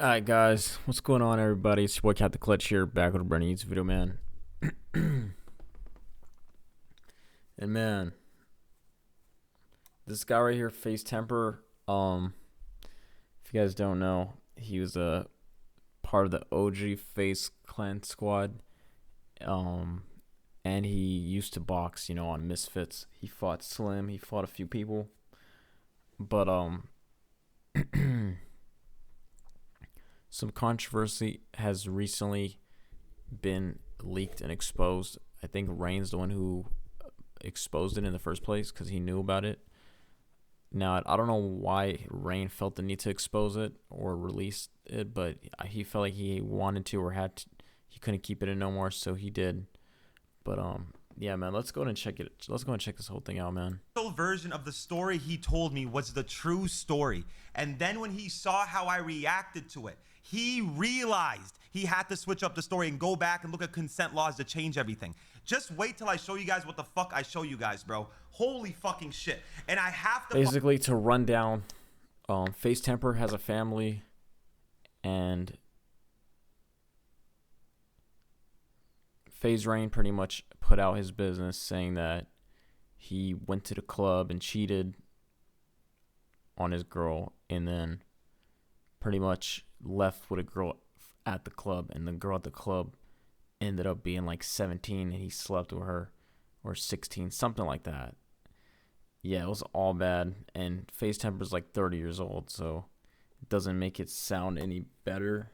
Alright guys, what's going on everybody? It's your boy Cat the Clutch here, back with a brand new YouTube video, man. And man, this guy right here, FaZe TeMpeRRR, if you guys don't know, he was a part of the OG FaZe clan squad. And he used to box, on Misfits. He fought Slim, he fought a few people. But some controversy has recently been leaked and exposed. I think Rain's the one who exposed it in the first place because he knew about it. Now, I don't know why Rain felt the need to expose it or release it, but he felt like he wanted to or had to. He couldn't keep it in no more, so he did. But yeah, man, let's go and check it. Let's go and check this whole thing out, man. The version of the story he told me was the true story. And then when he saw how I reacted to it, he realized he had to switch up the story and go back and look at consent laws to change everything. Just wait till I show you guys what the fuck I show you guys, bro. Holy fucking shit. And I have to basically to run down, FaZe TeMpeRRR has a family, and FaZe Rain pretty much put out his business saying that he went to the club and cheated on his girl and then pretty much left with a girl at the club, and the girl at the club ended up being like 17 and he slept with her, or 16, something like that. Yeah, it was all bad, and FaZe TeMpeRRR's like 30 years old, so it doesn't make it sound any better.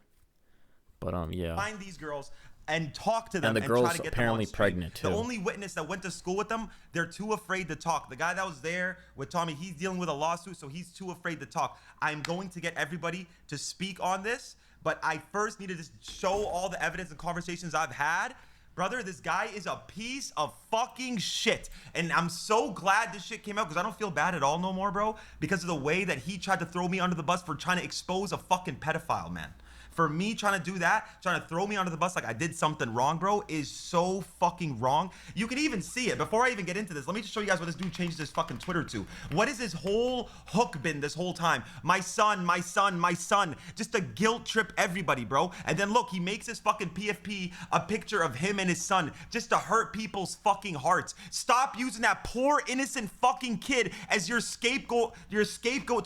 But yeah. Find these girls and talk to them, and the girl's try to get apparently them on pregnant too. The only witness that went to school with them, they're too afraid to talk. The guy that was there with Tommy, he's dealing with a lawsuit, so he's too afraid to talk. I'm going to get everybody to speak on this, but I first need to just show all the evidence and conversations I've had. Brother, this guy is a piece of fucking shit. And I'm so glad this shit came out, because I don't feel bad at all no more, bro, because of the way that he tried to throw me under the bus for trying to expose a fucking pedophile, man. For me trying to do that, trying to throw me under the bus like I did something wrong, bro, is so fucking wrong. You can even see it. Before I even get into this, let me just show you guys what this dude changed his fucking Twitter to. What is his whole hook been this whole time? My son, my son, my son. Just to guilt trip everybody, bro. And then look, he makes his fucking PFP a picture of him and his son just to hurt people's fucking hearts. Stop using that poor innocent fucking kid as your scapegoat to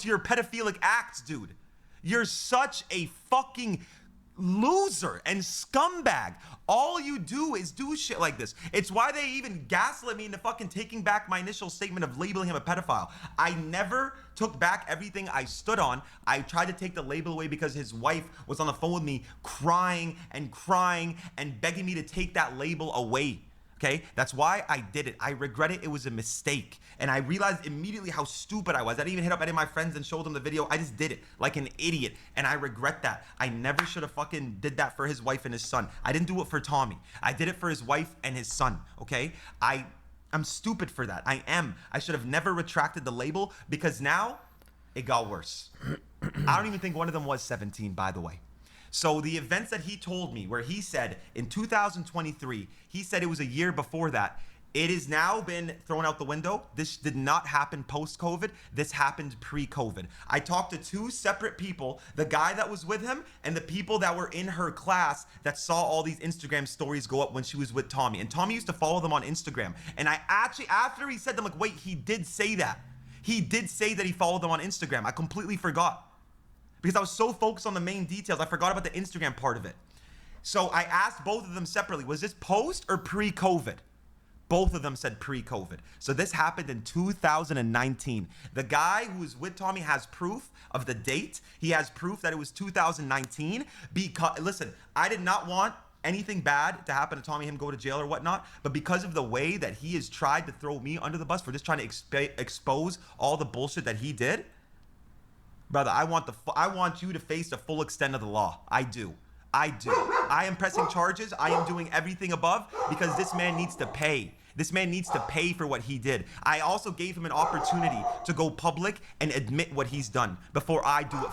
your pedophilic acts, dude. You're such a fucking loser and scumbag. All you do is do shit like this. It's why they even gaslit me into fucking taking back my initial statement of labeling him a pedophile. I never took back everything I stood on. I tried to take the label away because his wife was on the phone with me crying and begging me to take that label away. Okay, that's why I did it. I regret it. It was a mistake. And I realized immediately how stupid I was. I didn't even hit up any of my friends and showed them the video. I just did it like an idiot. And I regret that. I never should have fucking did that for his wife and his son. I didn't do it for Tommy. I did it for his wife and his son, okay? I'm stupid for that. I am. I should have never retracted the label, because now it got worse. I don't even think one of them was 17, by the way. So the events that he told me, where he said in 2023, he said it was a year before that, it has now been thrown out the window. This did not happen post-COVID. This happened pre-COVID. I talked to two separate people, the guy that was with him and the people that were in her class that saw all these Instagram stories go up when she was with Tommy. And Tommy used to follow them on Instagram. And I actually, after he said them, like, wait, he did say that. He did say that he followed them on Instagram. I completely forgot, because I was so focused on the main details, I forgot about the Instagram part of it. So I asked both of them separately, was this post or pre-COVID? Both of them said pre-COVID. So this happened in 2019. The guy who was with Tommy has proof of the date. He has proof that it was 2019. Because, listen, I did not want anything bad to happen to Tommy, him go to jail or whatnot, but because of the way that he has tried to throw me under the bus for just trying to expose all the bullshit that he did, brother, I want you to face the full extent of the law. I do. I am pressing charges. I am doing everything above, because this man needs to pay. This man needs to pay for what he did. I also gave him an opportunity to go public and admit what he's done before I do it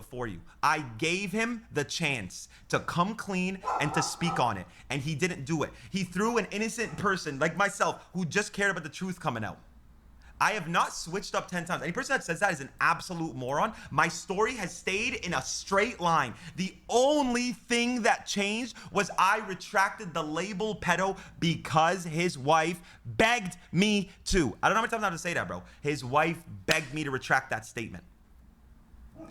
for you. I gave him the chance to come clean and to speak on it, and he didn't do it. He threw an innocent person like myself, who just cared about the truth coming out, I have not switched up 10 times. Any person that says that is an absolute moron. My story has stayed in a straight line. The only thing that changed was I retracted the label pedo because his wife begged me to. I don't know how many times I have to say that, bro. His wife begged me to retract that statement.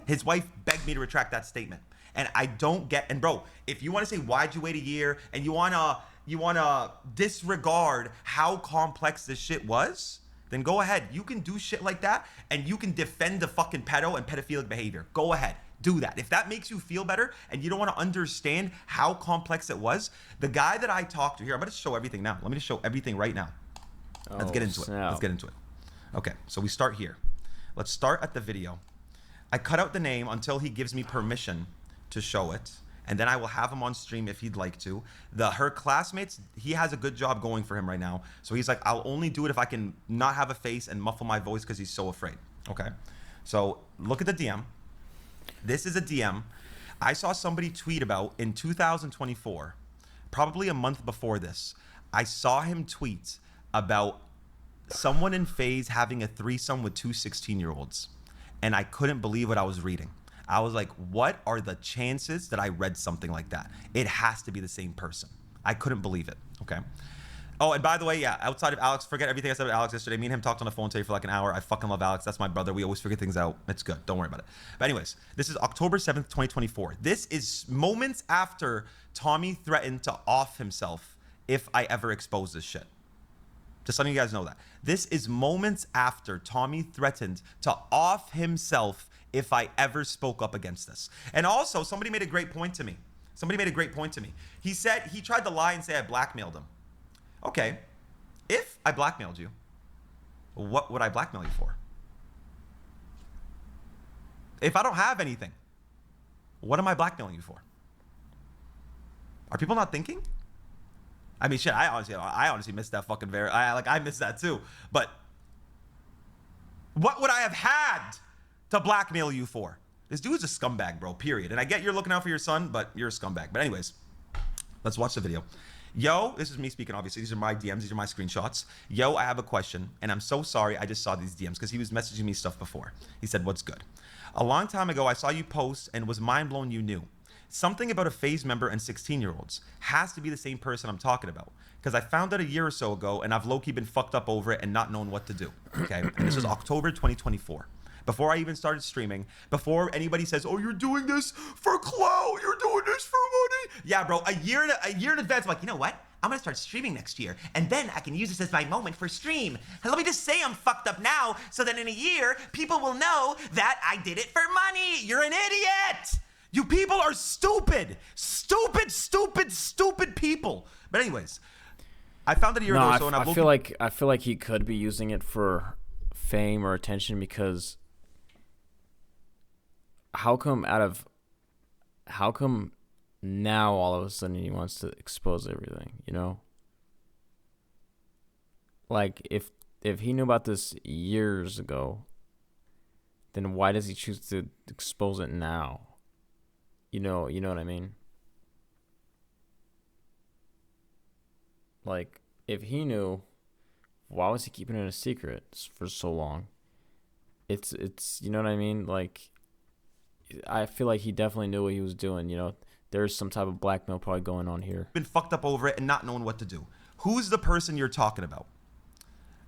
His wife begged me to retract that statement. And I don't get, and bro, if you want to say, why'd you wait a year? And you wanna disregard how complex this shit was, then go ahead. You can do shit like that, and you can defend the fucking pedo and pedophilic behavior. Go ahead, do that. If that makes you feel better, and you don't want to understand how complex it was, the guy that I talked to here, I'm gonna show everything now. Let me just show everything right now. Let's get into it. Let's get into it. Okay, so we start here. Let's start at the video. I cut out the name until he gives me permission to show it, and then I will have him on stream if he'd like to. Her classmates, he has a good job going for him right now. So he's like, I'll only do it if I can not have a face and muffle my voice because he's so afraid. Okay. So look at the DM. This is a DM I saw somebody tweet about in 2024, probably a month before this. I saw him tweet about someone in FaZe having a threesome with two 16-year-olds. And I couldn't believe what I was reading. I was like, what are the chances that I read something like that? It has to be the same person. I couldn't believe it. Okay. Oh, and by the way, yeah, outside of Alex, forget everything I said about Alex yesterday. Me and him talked on the phone today for like an hour. I fucking love Alex. That's my brother. We always figure things out. It's good. Don't worry about it. But anyways, this is October 7th, 2024. This is moments after Tommy threatened to off himself if I ever expose this shit. Just letting you guys know that. This is moments after Tommy threatened to off himself if I ever spoke up against this. And also, somebody made a great point to me. He said he tried to lie and say I blackmailed him. Okay, if I blackmailed you, what would I blackmail you for? If I don't have anything, what am I blackmailing you for? Are people not thinking? I mean, shit, I honestly missed that fucking I missed that too. But what would I have had to blackmail you for? This dude's a scumbag, bro, period. And I get you're looking out for your son, but you're a scumbag. But anyways, let's watch the video. Yo, this is me speaking, obviously. These are my DMs. These are my screenshots. Yo, I have a question, and I'm so sorry I just saw these DMs because he was messaging me stuff before. He said, what's good? A long time ago, I saw you post and was mind blown you knew. Something about a FaZe member and 16-year-olds has to be the same person I'm talking about because I found out a year or so ago, and I've low-key been fucked up over it and not known what to do, okay? And this is October 2024. Before I even started streaming, before anybody says, oh, you're doing this for clout, you're doing this for money. Yeah, bro, a year in advance, I'm like, you know what? I'm gonna start streaming next year, and then I can use this as my moment for stream. And let me just say I'm fucked up now, so that in a year, people will know that I did it for money. You're an idiot. You people are stupid. Stupid people. But anyways, I found it a year ago, so and I feel like he could be using it for fame or attention because how come now all of a sudden he wants to expose everything, you know? Like if he knew about this years ago, then why does he choose to expose it now? You know what I mean? Like if he knew, why was he keeping it a secret for so long? It's you know what I mean? Like I feel like he definitely knew what he was doing, you know. There's some type of blackmail probably going on here. Been fucked up over it and not knowing what to do. Who's the person you're talking about?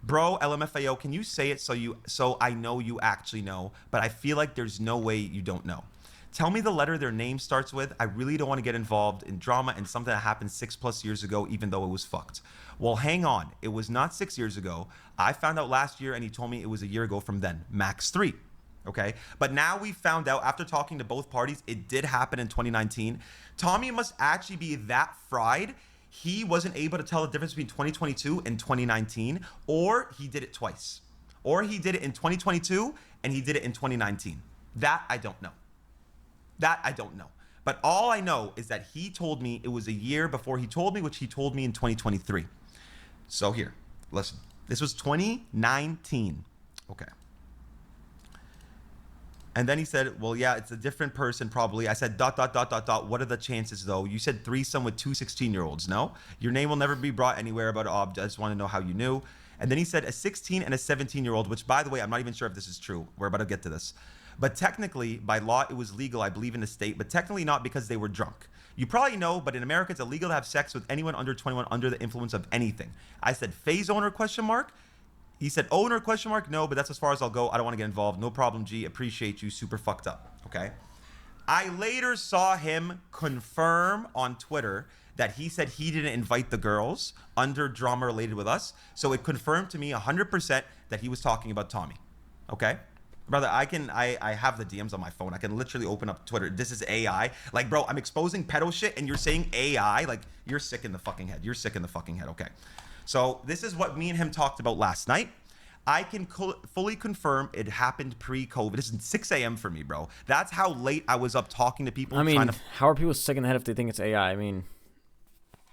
Bro, LMFAO, can you say it so I know you actually know, but I feel like there's no way you don't know. Tell me the letter their name starts with. I really don't want to get involved in drama and something that happened 6+ years ago, even though it was fucked. Well, hang on. It was not 6 years ago. I found out last year and he told me it was a year ago from then, max 3. Okay, but now we found out after talking to both parties, it did happen in 2019. Tommy must actually be that fried. He wasn't able to tell the difference between 2022 and 2019, or he did it twice. Or he did it in 2022 and he did it in 2019. That I don't know. But all I know is that he told me it was a year before he told me, which he told me in 2023. So here, listen. This was 2019. Okay. And then he said, well, yeah, it's a different person probably. I said, ... What are the chances, though? You said threesome with two 16-year-olds, no? Your name will never be brought anywhere about I just want to know how you knew. And then he said a 16 and a 17-year-old, which, by the way, I'm not even sure if this is true. We're about to get to this. But technically, by law, it was legal, I believe, in the state, but technically not because they were drunk. You probably know, but in America, it's illegal to have sex with anyone under 21 under the influence of anything. I said, FaZe owner, question mark? He said, owner, question mark? No, but that's as far as I'll go. I don't want to get involved. No problem, G. Appreciate you. Super fucked up. Okay? I later saw him confirm on Twitter that he said he didn't invite the girls under drama related with us. So it confirmed to me 100% that he was talking about Tommy. Okay? Brother, I have the DMs on my phone. I can literally open up Twitter. This is AI. Like, bro, I'm exposing pedo shit and you're saying AI. Like, you're sick in the fucking head. You're sick in the fucking head. Okay. So this is what me and him talked about last night. I can fully confirm it happened pre-COVID. This is 6 a.m. for me, bro. That's how late I was up talking to people. I mean, how are people sick in the head if they think it's AI? I mean,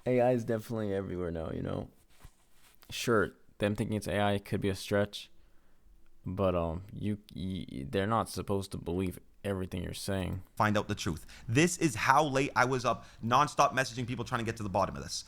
AI is definitely everywhere now, you know. Sure, them thinking it's AI could be a stretch. But they're not supposed to believe everything you're saying. Find out the truth. This is how late I was up, nonstop messaging people trying to get to the bottom of this.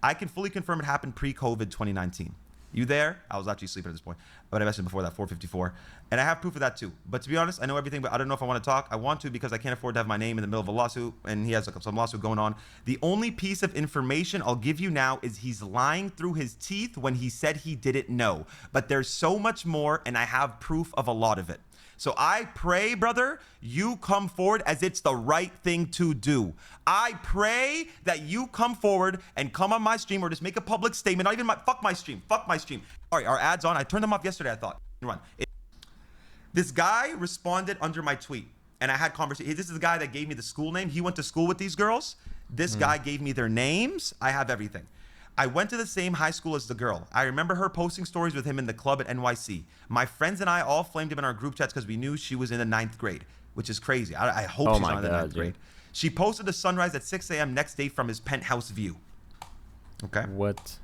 I can fully confirm it happened pre-COVID 2019. You there? I was actually sleeping at this point, but I messaged before that, 4:54, and I have proof of that too. But to be honest, I know everything, but I don't know if I want to talk. I want to because I can't afford to have my name in the middle of a lawsuit, and he has like some lawsuit going on. The only piece of information I'll give you now is he's lying through his teeth when he said he didn't know. But there's so much more, and I have proof of a lot of it. So I pray, brother, you come forward as it's the right thing to do. I pray that you come forward and come on my stream or just make a public statement. Not even fuck my stream. Fuck my stream. All right, our ads on. I turned them off yesterday, I thought. Run. This guy responded under my tweet, and I had conversation. This is the guy that gave me the school name. He went to school with these girls. This guy gave me their names. I have everything. I went to the same high school as the girl. I remember her posting stories with him in the club at NYC. My friends and I all flamed him in our group chats because we knew she was in the 9th grade, which is crazy. I hope she's not in the 9th grade. She posted the sunrise at 6 a.m. next day from his penthouse view. Okay. What?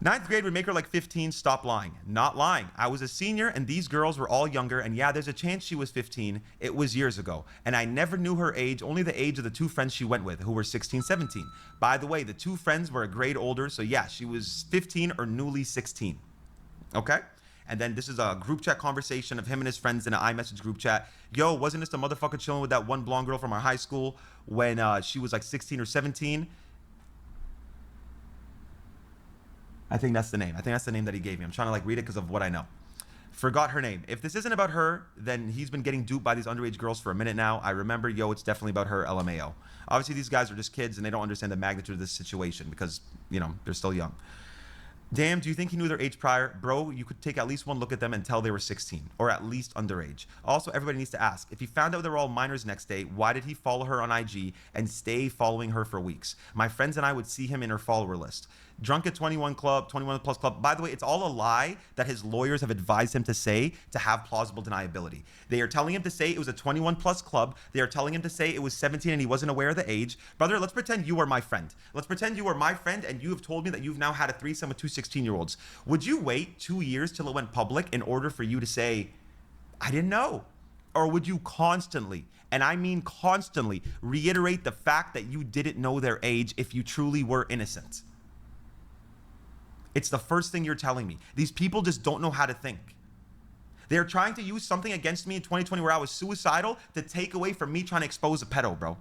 9th grade would make her like 15. Stop lying. Not lying. I was a senior and these girls were all younger. And yeah, there's a chance she was 15. It was years ago. And I never knew her age, only the age of the two friends she went with, who were 16, 17. By the way, the two friends were a grade older. So yeah, she was 15 or newly 16. Okay? And then this is a group chat conversation of him and his friends in an iMessage group chat. Yo, wasn't this the motherfucker chilling with that one blonde girl from our high school when she was like 16 or 17? I think that's the name. I think that's the name that he gave me. I'm trying to like read it because of what I know. Forgot her name. If this isn't about her, then he's been getting duped by these underage girls for a minute now. I remember, yo, it's definitely about her, LMAO. Obviously, these guys are just kids and they don't understand the magnitude of this situation because, you know, they're still young. Damn, do you think he knew their age prior? Bro, you could take at least one look at them and tell they were 16 or at least underage. Also, everybody needs to ask, if he found out they were all minors next day, why did he follow her on IG and stay following her for weeks? My friends and I would see him in her follower list. Drunk at 21 club, 21 plus club. By the way, it's all a lie that his lawyers have advised him to say to have plausible deniability. They are telling him to say it was a 21 plus club. They are telling him to say it was 17 and he wasn't aware of the age. Brother, let's pretend you are my friend. Let's pretend you are my friend and you have told me that you've now had a threesome with two 16-year-olds. Would you wait 2 years till it went public in order for you to say, I didn't know? Or would you constantly, and I mean constantly, reiterate the fact that you didn't know their age if you truly were innocent? It's the first thing you're telling me. These people just don't know how to think. They're trying to use something against me in 2020 where I was suicidal to take away from me trying to expose a pedo, bro.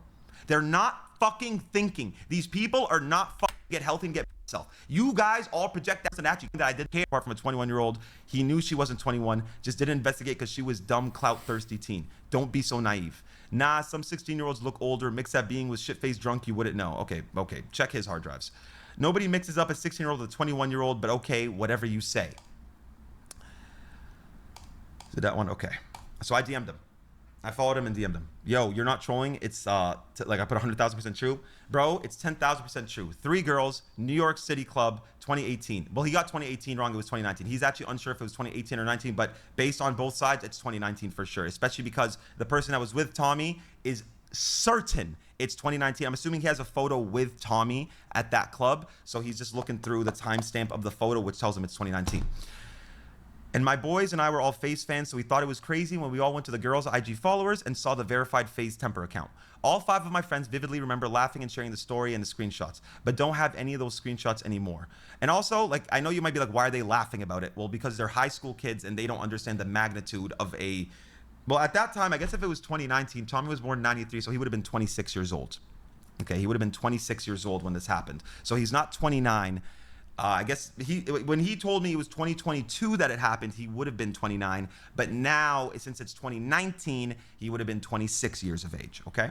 They're not fucking thinking. These people are not fucking get healthy and get self. You guys all project that at you that I did care apart from a 21-year-old. He knew she wasn't 21, just didn't investigate because she was dumb, clout-thirsty teen. Don't be so naive. Nah, some 16-year-olds look older. Mix that being with shit-faced drunk, you wouldn't know. Okay, check his hard drives. Nobody mixes up a 16-year-old with a 21-year-old, but okay, whatever you say. So that one, okay. So I DM'd him. I followed him and DM'd him. Yo, you're not trolling. It's like I put 100,000% true. Bro, it's 10,000% true. 3 girls, New York City Club, 2018. Well, he got 2018 wrong. It was 2019. He's actually unsure if it was 2018 or 19, but based on both sides, it's 2019 for sure, especially because the person that was with Tommy is certain it's 2019. I'm assuming he has a photo with Tommy at that club, so he's just looking through the timestamp of the photo, which tells him it's 2019. And my boys and I were all FaZe fans, so we thought it was crazy when we all went to the girls' IG followers and saw the verified FaZe TeMpeRRR account. All 5 of my friends vividly remember laughing and sharing the story and the screenshots, but don't have any of those screenshots anymore. And also, like, I know you might be like, why are they laughing about it? Well, because they're high school kids and they don't understand the magnitude of a... Well, at that time, I guess if it was 2019, Tommy was born in 93, so he would have been 26 years old. Okay, he would have been 26 years old when this happened. So he's not 29. I guess when he told me it was 2022 that it happened, he would have been 29. But now, since it's 2019, he would have been 26 years of age, okay?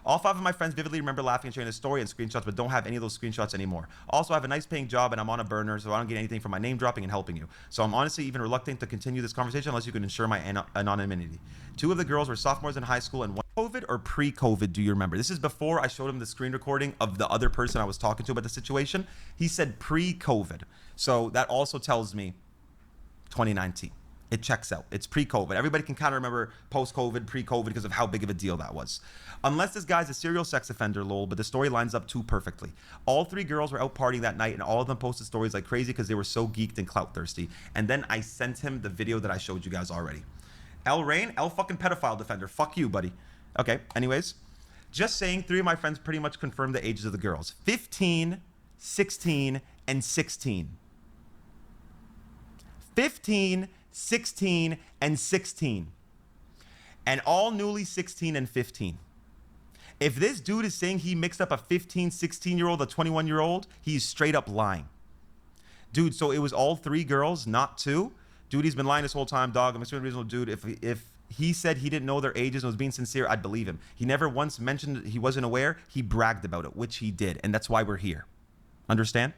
All 5 of my friends vividly remember laughing and sharing the story and screenshots, but don't have any of those screenshots anymore. Also, I have a nice paying job and I'm on a burner, so I don't get anything from my name dropping and helping you. So I'm honestly even reluctant to continue this conversation unless you can ensure my anonymity. 2 of the girls were sophomores in high school and one COVID or pre-COVID, do you remember? This is before I showed him the screen recording of the other person I was talking to about the situation. He said pre-COVID. So that also tells me 2019. It checks out. It's pre-COVID. Everybody can kind of remember post-COVID, pre-COVID because of how big of a deal that was. Unless this guy's a serial sex offender, lol, but the story lines up too perfectly. All 3 girls were out partying that night and all of them posted stories like crazy because they were so geeked and clout thirsty. And then I sent him the video that I showed you guys already. L Rain, L fucking pedophile defender. Fuck you, buddy. Okay, anyways. Just saying, 3 of my friends pretty much confirmed the ages of the girls. 15, 16, and 16. 15, 16, and 16. And all newly 16 and 15. If this dude is saying he mixed up a 15, 16-year-old, a 21-year-old, he's straight up lying. Dude, so it was all 3 girls, not 2? Dude, he's been lying this whole time, dog. I'm assuming reasonable dude. If he said he didn't know their ages and was being sincere, I'd believe him. He never once mentioned he wasn't aware. He bragged about it, which he did. And that's why we're here. Understand?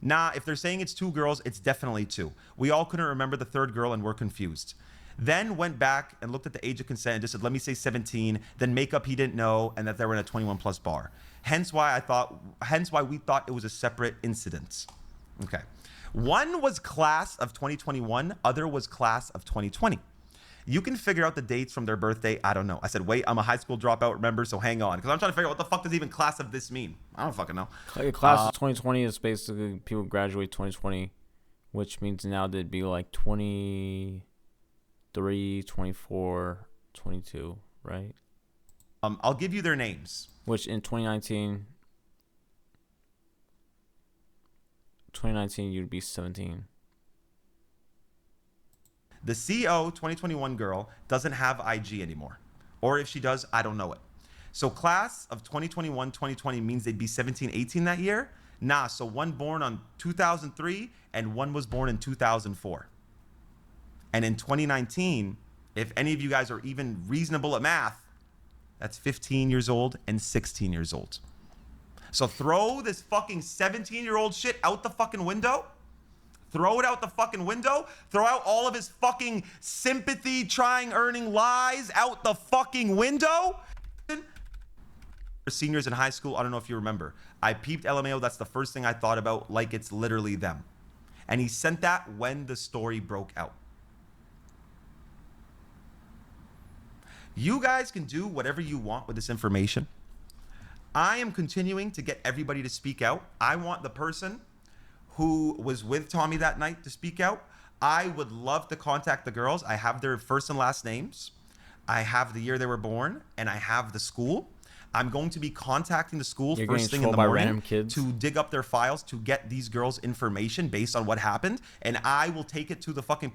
Nah, if they're saying it's 2 girls, it's definitely 2. We all couldn't remember the 3rd girl and we're confused. Then went back and looked at the age of consent and just said, let me say 17, then make up he didn't know and that they were in a 21 plus bar. Hence why we thought it was a separate incident. Okay. One was class of 2021, other was class of 2020. You can figure out the dates from their birthday. I don't know. I said, wait, I'm a high school dropout, remember? So hang on. Because I'm trying to figure out what the fuck does even class of this mean? I don't fucking know. Class of 2020 is basically people graduate 2020, which means now they'd be like 23, 24, 22, right? I'll give you their names. Which in 2019, you'd be 17. The CO 2021 girl doesn't have IG anymore. Or if she does, I don't know it. So class of 2021, 2020 means they'd be 17, 18 that year? Nah, so one born on 2003 and one was born in 2004. And in 2019, if any of you guys are even reasonable at math, that's 15 years old and 16 years old. So throw this fucking 17-year-old shit out the fucking window. Throw it out the fucking window. Throw out all of his fucking sympathy, trying, earning lies out the fucking window. Seniors in high school, I don't know if you remember. I peeped LMAO, that's the first thing I thought about, like it's literally them. And he sent that when the story broke out. You guys can do whatever you want with this information. I am continuing to get everybody to speak out. I want the person who was with Tommy that night to speak out. I would love to contact the girls. I have their first and last names. I have the year they were born, and I have the school. I'm going to be contacting the school first thing in the morning to dig up their files to get these girls' information based on what happened, and I will take it to the fucking...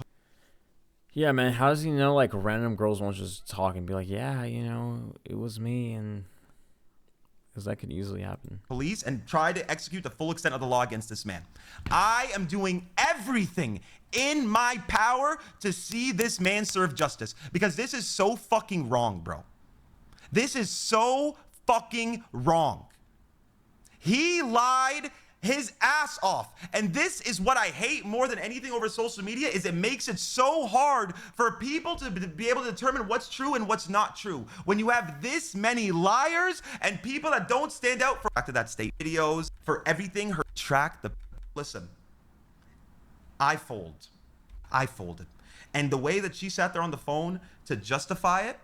Yeah, man, how does he know, like, random girls won't just talk and be like, yeah, you know, it was me, and... Because that could easily happen. Police and try to execute the full extent of the law against this man. I am doing everything in my power to see this man serve justice, because this is so fucking wrong, bro. This is so fucking wrong. He lied his ass off. And this is what I hate more than anything over social media, is it makes it so hard for people to be able to determine what's true and what's not true. When you have this many liars and people that don't stand out for back to that state videos, for everything, her track, listen, I folded. And the way that she sat there on the phone to justify it,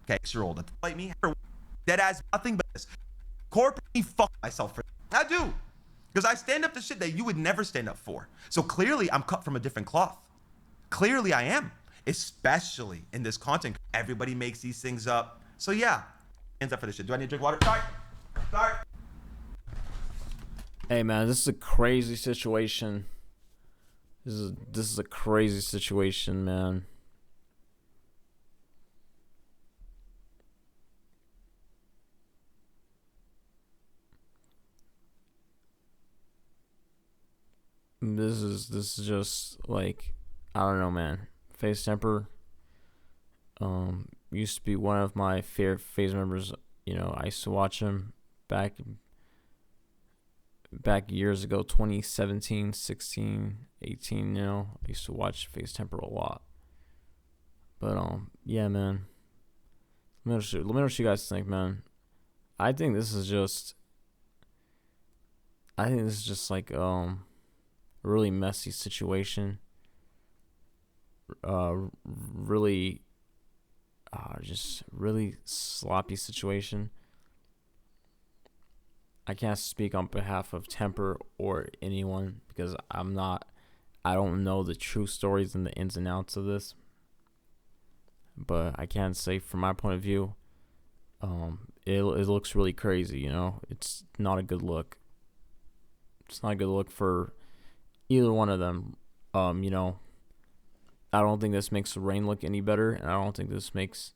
okay, 6-year-old, like me, dead ass nothing but this. Corporately fuck myself for that. I do. Because I stand up to shit that you would never stand up for. So clearly I'm cut from a different cloth. Clearly I am, especially in this content. Everybody makes these things up. So yeah, hands up for this shit. Do I need to drink water? Sorry. Sorry. Hey man, this is a crazy situation. This is a crazy situation, man. This is just like, I don't know, man. FaZe TeMpeRRR used to be one of my favorite FaZe members. You know, I used to watch him back years ago, 2017, 16, 18. You know, I used to watch FaZe TeMpeRRR a lot. But yeah, man. Let me know what you guys think, man. I think this is just like a really messy situation. Really just really sloppy situation. I can't speak on behalf of TeMpeRRR or anyone because I don't know the true stories and the ins and outs of this. But I can say from my point of view, it looks really crazy, you know? It's not a good look. It's not a good look for either one of them. You know, I don't think this makes Rain look any better, and I don't think this makes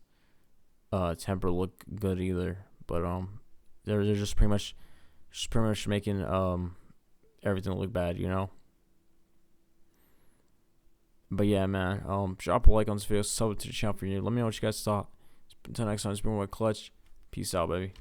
TeMpeRRR look good either. But they're just pretty much making everything look bad, you know. But yeah, man, drop a like on this video, sub to the channel for you. Let me know what you guys thought. Until next time, it's been with Clutch. Peace out, baby.